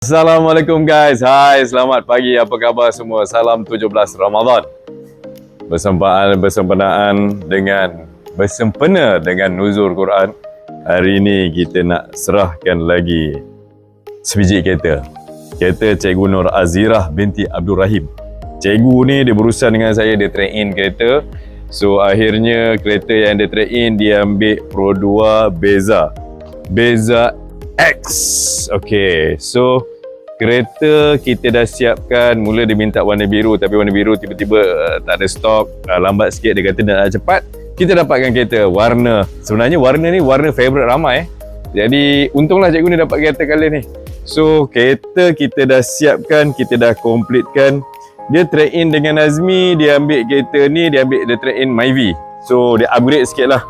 Assalamualaikum guys. Hai, selamat pagi. Apa khabar semua? Salam 17 Ramadan. Bersempena dengan nuzul Quran. Hari ini kita nak serahkan lagi sebiji kereta. Kereta Cikgu Nur Azirah binti Abdul Rahim. Cikgu ni dia berurusan dengan saya, dia trade in kereta. So akhirnya kereta yang dia trade in dia ambil Pro 2 Beza X. Okay, so kereta kita dah siapkan. Mula dia minta warna biru, tapi warna biru tiba-tiba tak ada stok, lambat sikit. Dia kata nak cepat, kita dapatkan kereta warna, sebenarnya warna ni warna favourite ramai. Jadi untunglah cikgu ni dapat kereta kali ni. So kereta kita dah siapkan, kita dah completekan. Dia trade in dengan Azmi, dia ambil kereta ni, dia trade in Myvi. So dia upgrade sikit lah.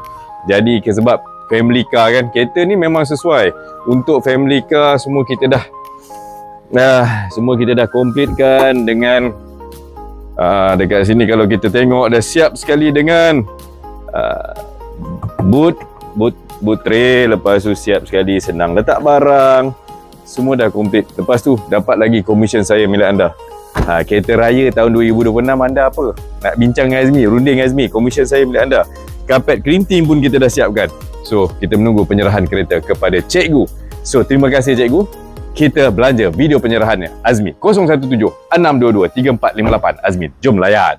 Jadi sebab family car kan, kereta ni memang sesuai untuk family car. Semua kita dah completekan dengan dekat sini kalau kita tengok dah siap sekali dengan boot tray. Lepas tu siap sekali, senang letak barang, semua dah complete. Lepas tu dapat lagi komisen saya milik anda. Kereta raya tahun 2026 anda apa? Nak bincang dengan Azmi, runding dengan Azmi, komisen saya milik anda. Karpet cleaning pun kita dah siapkan. So kita menunggu penyerahan kereta kepada cikgu. So terima kasih cikgu. Kita belanja video penyerahannya. Azmi 017-622-3458. Azmi, jom layan.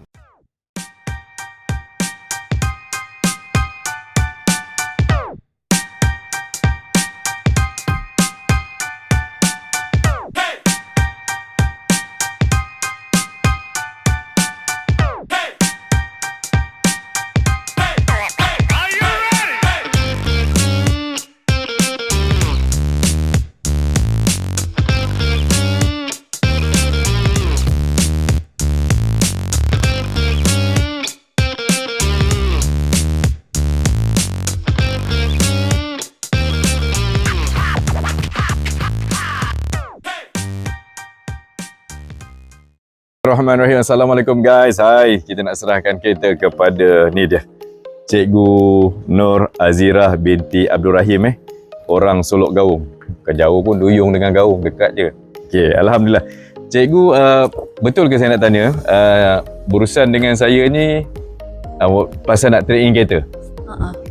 Bismillahirrahmanirrahim. Assalamualaikum guys. Hai, kita nak serahkan kereta kepada ni dia, Cikgu Nur Azirah binti Abdul Rahim orang Solok Gaung. Bukan jauh pun, Duyung dengan Gaung dekat je. Okey, alhamdulillah. Cikgu, betul ke saya nak tanya, berurusan dengan saya ni pasal nak trade in kereta?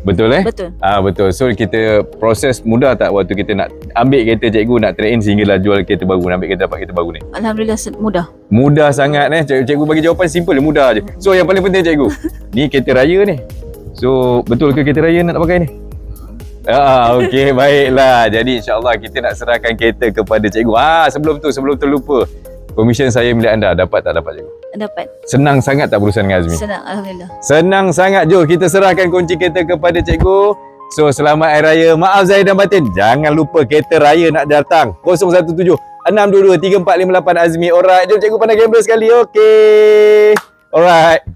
Betul Betul. Betul. So kita proses mudah tak waktu kita nak ambil kereta cikgu, nak trade in sehinggalah jual kereta baru, nak ambil kereta, dapat kereta baru ni? Alhamdulillah mudah. Mudah sangat cikgu bagi jawapan simple, mudah je. So yang paling penting cikgu, ni kereta raya ni. So betul ke kereta raya nak pakai ni? Okey, baiklah. Jadi insya-Allah kita nak serahkan kereta kepada cikgu. Sebelum terlupa, komisen saya milik anda, dapat tak dapat cikgu? Dapat. Senang sangat tak berurusan dengan Azmi? Senang, alhamdulillah. Senang sangat. Jom kita serahkan kunci kereta kepada cikgu. So selamat Hari Raya. Maaf zahir dan batin. Jangan lupa kereta raya nak datang. 017-622-3458 Azmi. Alright, jom cikgu pandai gambar sekali. Okey. Alright.